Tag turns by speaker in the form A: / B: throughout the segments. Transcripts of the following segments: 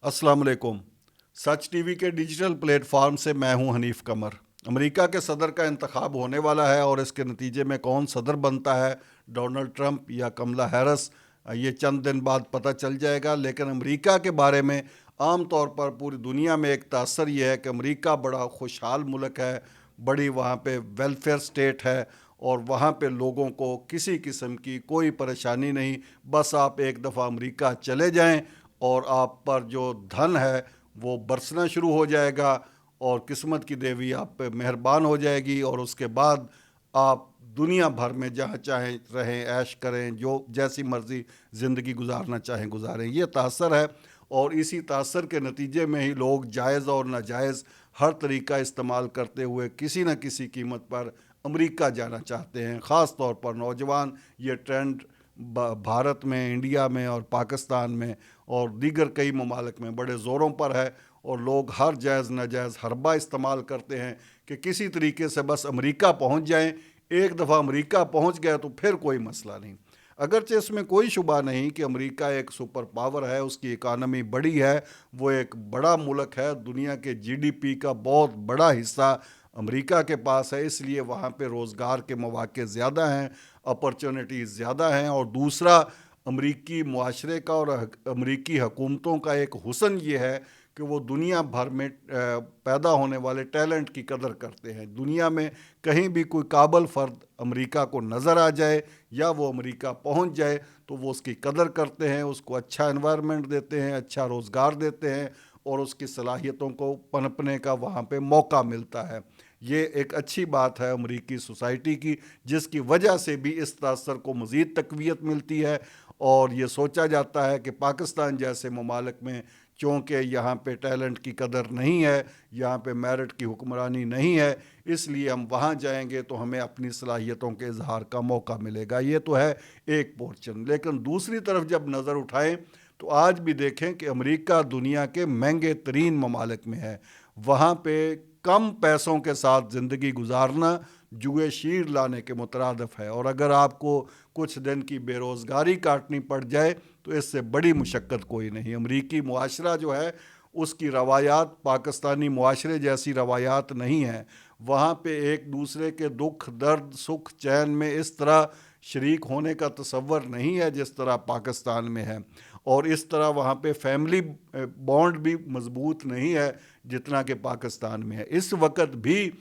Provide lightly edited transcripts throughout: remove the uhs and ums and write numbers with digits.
A: अस्सलाम वालेकुम। सच टीवी के डिजिटल प्लेटफॉर्म से मैं हूं हनीफ कमर। अमेरिका के सदर का इंतखाब होने वाला है और इसके नतीजे में कौन सदर बनता है, डोनाल्ड ट्रंप या कमला हैरिस, ये चंद दिन बाद पता चल जाएगा। लेकिन अमेरिका के बारे में आम तौर पर पूरी दुनिया में एक तासर ये है कि अमेरिका बड़ा खुशहाल मुल्क है, बड़ी वहाँ पे वेलफेयर स्टेट है और वहाँ पे लोगों को किसी किस्म की कोई परेशानी नहीं। बस आप एक दफ़ा अमेरिका चले जाएं और आप पर जो धन है वो बरसना शुरू हो जाएगा और किस्मत की देवी आप पे मेहरबान हो जाएगी और उसके बाद आप दुनिया भर में जहाँ चाहें रहें, ऐश करें, जो जैसी मर्ज़ी ज़िंदगी गुजारना चाहें गुजारें। ये तासर है और इसी तासर के नतीजे में ही लोग जायज़ और नाजायज़ हर तरीका इस्तेमाल करते हुए किसी न किसी कीमत पर अमेरिका जाना चाहते हैं। ख़ास तौर पर नौजवान ये ट्रेंड भारत में, इंडिया में और पाकिस्तान में और दीगर कई ममालिक में बड़े ज़ोरों पर है और लोग हर जायज़ नाजायज़ हरबा इस्तेमाल करते हैं कि किसी तरीके से बस अमेरिका पहुंच जाएं। एक दफ़ा अमेरिका पहुंच गए तो फिर कोई मसला नहीं। अगरचे इसमें कोई शुबा नहीं कि अमेरिका एक सुपर पावर है, उसकी इकानमी बड़ी है, वो एक बड़ा मुल्क है, दुनिया के जीडीपी का बहुत बड़ा हिस्सा अमेरिका के पास है, इसलिए वहाँ पे रोज़गार के मौके ज़्यादा हैं, अपॉर्चुनिटीज़ ज़्यादा हैं। और दूसरा, अमरीकी मुआशरे का और अमरीकी हुकूमतों का एक हुस्न ये है कि वो दुनिया भर में पैदा होने वाले टैलेंट की कदर करते हैं। दुनिया में कहीं भी कोई काबिल फ़र्द अमेरिका को नज़र आ जाए या वो अमेरिका पहुंच जाए तो वो उसकी कदर करते हैं, उसको अच्छा एनवायरनमेंट देते हैं, अच्छा रोज़गार देते हैं और उसकी सलाहियतों को पनपने का वहाँ पे मौका मिलता है। ये एक अच्छी बात है अमरीकी सोसाइटी की, जिसकी वजह से भी इस तासर को मज़ीद तक़वियत मिलती है। और ये सोचा जाता है कि पाकिस्तान जैसे ममालिक में चूँकि यहाँ पे टैलेंट की कदर नहीं है, यहाँ पे मेरिट की हुक्मरानी नहीं है, इसलिए हम वहाँ जाएंगे तो हमें अपनी सलाहियतों के इजहार का मौका मिलेगा। ये तो है एक पोर्शन। लेकिन दूसरी तरफ जब नज़र उठाएं तो आज भी देखें कि अमेरिका दुनिया के महंगे तरीन ममालिक में है। वहाँ पे कम पैसों के साथ ज़िंदगी गुजारना जुए शीर लाने के मुतरादफ है और अगर आपको कुछ दिन की बेरोज़गारी काटनी पड़ जाए तो इससे बड़ी मुशक्क़त कोई नहीं। अमरीकी मुआशरा जो है उसकी रवायात पाकिस्तानी मुआशरे जैसी रवायात नहीं है। वहाँ पे एक दूसरे के दुख दर्द सुख चैन में इस तरह शरीक होने का तसव्वुर नहीं है जिस तरह पाकिस्तान में है और इस तरह वहाँ पे फैमिली बॉन्ड भी मजबूत नहीं है जितना कि पाकिस्तान में है। इस वक्त भी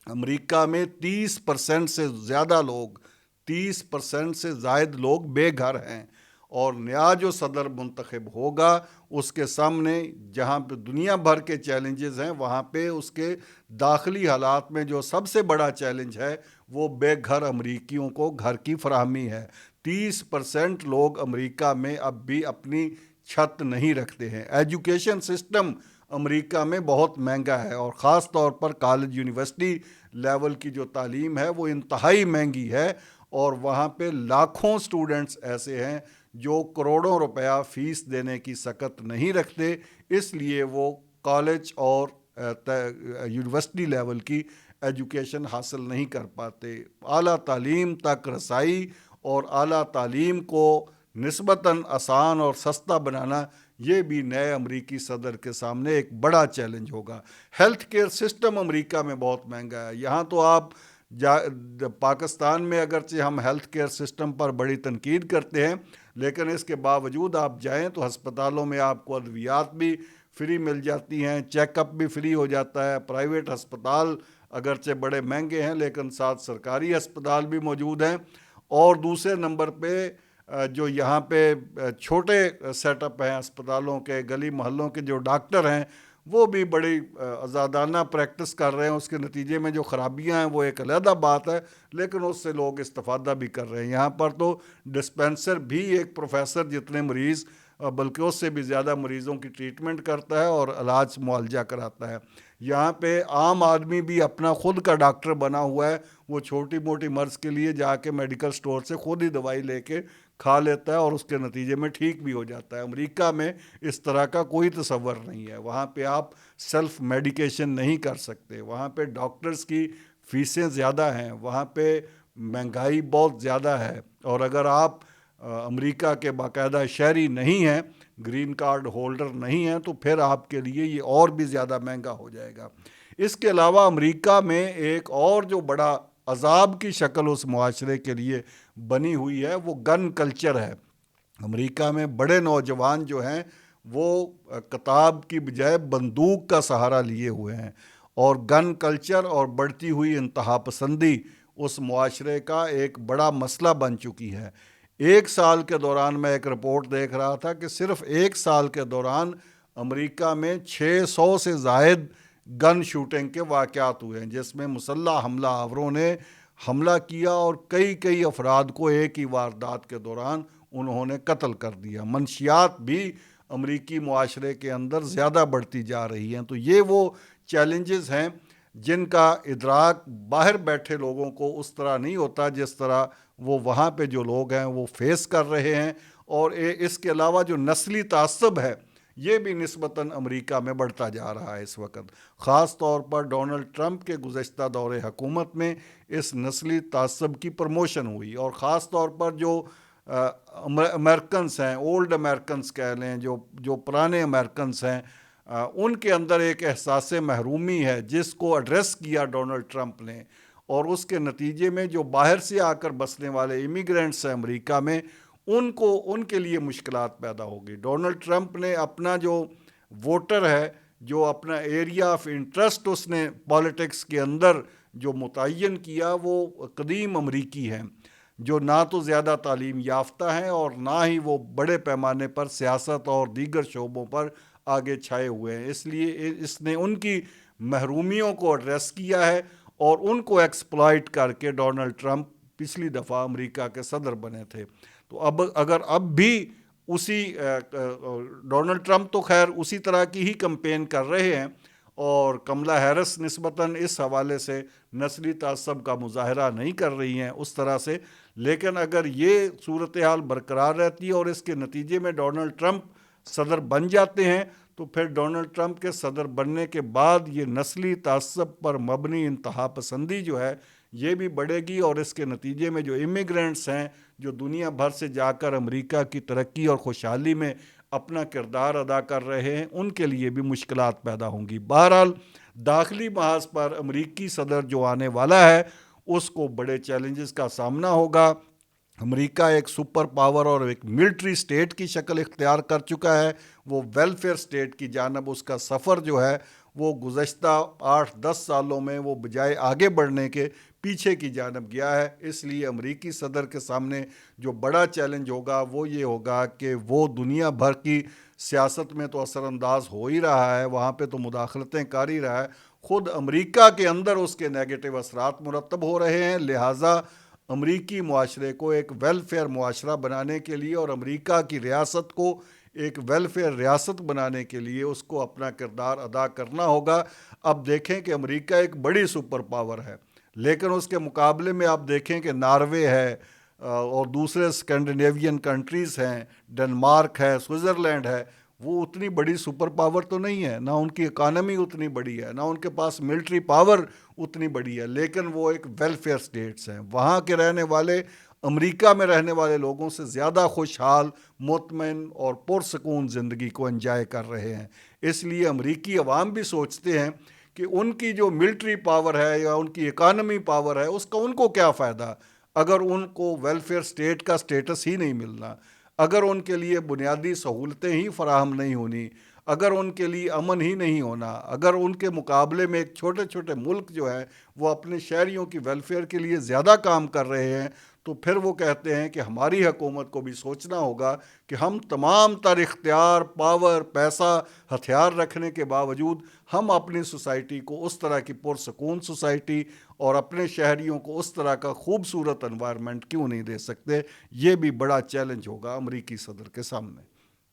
A: अमेरिका में 30% से ज़्यादा लोग, 30% से ज़ायद लोग बेघर हैं और नया जो सदर मुंतखब होगा उसके सामने जहाँ पे दुनिया भर के चैलेंजेस हैं, वहाँ पे उसके दाखिली हालात में जो सबसे बड़ा चैलेंज है वो बेघर अमरीकियों को घर की फराहमी है। 30% लोग अमेरिका में अब भी अपनी छत नहीं रखते हैं। एजुकेशन सिस्टम अमेरिका में बहुत महंगा है और ख़ास तौर पर कॉलेज यूनिवर्सिटी लेवल की जो तालीम है वो इंतहाई महंगी है और वहाँ पे लाखों स्टूडेंट्स ऐसे हैं जो करोड़ों रुपया फ़ीस देने की सकत नहीं रखते, इसलिए वो कॉलेज और यूनिवर्सिटी लेवल की एजुकेशन हासिल नहीं कर पाते। आला तालीम तक रसाई और आला तालीम को निस्बतन आसान और सस्ता बनाना ये भी नए अमरीकी सदर के सामने एक बड़ा चैलेंज होगा। हेल्थ केयर सिस्टम अमरीका में बहुत महंगा है। यहाँ तो आप पाकिस्तान में अगरचे हम हेल्थ केयर सिस्टम पर बड़ी तनकीद करते हैं, लेकिन इसके बावजूद आप जाएं तो अस्पतालों में आपको अद्वियात भी फ्री मिल जाती हैं, चेकअप भी फ्री हो जाता है। प्राइवेट अस्पताल अगरचे बड़े महंगे हैं लेकिन साथ सरकारी अस्पताल भी मौजूद हैं। और दूसरे नंबर पे जो यहाँ पे छोटे सेटअप हैं अस्पतालों के, गली मोहल्लों के जो डॉक्टर हैं वो भी बड़ी आज़ादाना प्रैक्टिस कर रहे हैं। उसके नतीजे में जो ख़राबियाँ हैं वो एक अलहदा बात है, लेकिन उससे लोग इस्तेफ़ादा भी कर रहे हैं। यहाँ पर तो डिस्पेंसर भी एक प्रोफेसर जितने मरीज़ बल्कि उससे भी ज़्यादा मरीज़ों की ट्रीटमेंट करता है और इलाज मुआवजा कराता है। यहाँ पे आम आदमी भी अपना खुद का डॉक्टर बना हुआ है, वो छोटी मोटी मर्ज़ के लिए जाके मेडिकल स्टोर से खुद ही दवाई लेके खा लेता है और उसके नतीजे में ठीक भी हो जाता है। अमेरिका में इस तरह का कोई तसव्वुर नहीं है। वहाँ पे आप सेल्फ मेडिकेशन नहीं कर सकते, वहाँ पे डॉक्टर्स की फ़ीसें ज़्यादा हैं, वहाँ पे महंगाई बहुत ज़्यादा है और अगर आप امریکہ کے باقاعدہ شہری نہیں ہیں، گرین کارڈ ہولڈر نہیں ہیں، تو پھر آپ کے لیے یہ اور بھی زیادہ مہنگا ہو جائے گا۔ اس کے علاوہ امریکہ میں ایک اور جو بڑا عذاب کی شکل اس معاشرے کے لیے بنی ہوئی ہے وہ گن کلچر ہے۔ امریکہ میں بڑے نوجوان جو ہیں وہ کتاب کی بجائے بندوق کا سہارا لیے ہوئے ہیں، اور گن کلچر اور بڑھتی ہوئی انتہا پسندی اس معاشرے کا ایک بڑا مسئلہ بن چکی ہے۔ ایک سال کے دوران میں ایک رپورٹ دیکھ رہا تھا کہ صرف ایک سال کے دوران امریکہ میں 600 سے زائد گن شوٹنگ کے واقعات ہوئے ہیں، جس میں مسلح حملہ آوروں نے حملہ کیا اور کئی افراد کو ایک ہی واردات کے دوران انہوں نے قتل کر دیا۔ منشیات بھی امریکی معاشرے کے اندر زیادہ بڑھتی جا رہی ہیں۔ تو یہ وہ چیلنجز ہیں جن کا ادراک باہر بیٹھے لوگوں کو اس طرح نہیں ہوتا جس طرح وہ وہاں پہ جو لوگ ہیں وہ فیس کر رہے ہیں۔ اور اس کے علاوہ جو نسلی تعصب ہے یہ بھی نسبتاً امریکہ میں بڑھتا جا رہا ہے اس وقت، خاص طور پر ڈونلڈ ٹرمپ کے گزشتہ دور حکومت میں اس نسلی تعصب کی پروموشن ہوئی، اور خاص طور پر جو امریکنز ہیں، اولڈ امریکنز کہہ لیں، جو پرانے امریکنز ہیں، ان کے اندر ایک احساس محرومی ہے جس کو ایڈریس کیا ڈونلڈ ٹرمپ نے، اور اس کے نتیجے میں جو باہر سے آ کر بسنے والے امیگرینٹس ہیں امریکہ میں ان کے لیے مشکلات پیدا ہوگی۔ ڈونلڈ ٹرمپ نے اپنا جو ووٹر ہے، جو اپنا ایریا آف انٹرسٹ اس نے پالیٹکس کے اندر جو متعین کیا، وہ قدیم امریکی ہیں جو نہ تو زیادہ تعلیم یافتہ ہیں اور نہ ہی وہ بڑے پیمانے پر سیاست اور دیگر شعبوں پر آگے چھائے ہوئے ہیں۔ اس لیے اس نے ان کی محرومیوں کو ایڈریس کیا ہے، اور ان کو ایکسپلائٹ کر کے ڈونلڈ ٹرمپ پچھلی دفعہ امریکہ کے صدر بنے تھے۔ تو اگر اب بھی اسی ڈونلڈ ٹرمپ تو خیر اسی طرح کی ہی کمپین کر رہے ہیں، اور کملا ہیرس نسبتاً اس حوالے سے نسلی تعصب کا مظاہرہ نہیں کر رہی ہیں اس طرح سے، لیکن اگر یہ صورتحال برقرار رہتی ہے اور اس کے نتیجے میں ڈونلڈ ٹرمپ صدر بن جاتے ہیں، تو پھر ڈونلڈ ٹرمپ کے صدر بننے کے بعد یہ نسلی تعصب پر مبنی انتہا پسندی جو ہے یہ بھی بڑھے گی، اور اس کے نتیجے میں جو امیگرینٹس ہیں جو دنیا بھر سے جا کر امریکہ کی ترقی اور خوشحالی میں اپنا کردار ادا کر رہے ہیں، ان کے لیے بھی مشکلات پیدا ہوں گی۔ بہرحال داخلی محاذ پر امریکی صدر جو آنے والا ہے اس کو بڑے چیلنجز کا سامنا ہوگا۔ امریکہ ایک سپر پاور اور ایک ملٹری سٹیٹ کی شکل اختیار کر چکا ہے، وہ ویلفیئر سٹیٹ کی جانب اس کا سفر جو ہے وہ گزشتہ 8-10 سالوں میں وہ بجائے آگے بڑھنے کے پیچھے کی جانب گیا ہے۔ اس لیے امریکی صدر کے سامنے جو بڑا چیلنج ہوگا وہ یہ ہوگا کہ وہ دنیا بھر کی سیاست میں تو اثر انداز ہو ہی رہا ہے، وہاں پہ تو مداخلتیں کر ہی رہا ہے، خود امریکہ کے اندر اس کے نیگیٹو اثرات مرتب ہو رہے ہیں۔ لہٰذا امریکی معاشرے کو ایک ویلفیئر معاشرہ بنانے کے لیے اور امریکہ کی ریاست کو ایک ویلفیئر ریاست بنانے کے لیے اس کو اپنا کردار ادا کرنا ہوگا۔ اب دیکھیں کہ امریکہ ایک بڑی سپر پاور ہے، لیکن اس کے مقابلے میں آپ دیکھیں کہ ناروے ہے اور دوسرے اسکینڈینیوین کنٹریز ہیں، ڈنمارک ہے، سوئٹزرلینڈ ہے، وہ اتنی بڑی سپر پاور تو نہیں ہے، نہ ان کی اکانومی اتنی بڑی ہے، نہ ان کے پاس ملٹری پاور اتنی بڑی ہے، لیکن وہ ایک ویلفیئر سٹیٹس ہیں۔ وہاں کے رہنے والے امریکہ میں رہنے والے لوگوں سے زیادہ خوشحال، مطمئن اور پرسکون زندگی کو انجوائے کر رہے ہیں۔ اس لیے امریکی عوام بھی سوچتے ہیں کہ ان کی جو ملٹری پاور ہے یا ان کی اکانومی پاور ہے اس کا ان کو کیا فائدہ اگر ان کو ویلفیئر سٹیٹ کا سٹیٹس ہی نہیں ملنا، اگر ان کے لیے بنیادی سہولتیں ہی فراہم نہیں ہونی، اگر ان کے لیے امن ہی نہیں ہونا، اگر ان کے مقابلے میں ایک چھوٹے چھوٹے ملک جو ہے وہ اپنے شہریوں کی ویلفیئر کے لیے زیادہ کام کر رہے ہیں، تو پھر وہ کہتے ہیں کہ ہماری حکومت کو بھی سوچنا ہوگا کہ ہم تمام تر اختیار، پاور، پیسہ، ہتھیار رکھنے کے باوجود ہم اپنی سوسائٹی کو اس طرح کی پرسکون سوسائٹی اور اپنے شہریوں کو اس طرح کا خوبصورت انوائرمنٹ کیوں نہیں دے سکتے۔ یہ بھی بڑا چیلنج ہوگا امریکی صدر کے سامنے۔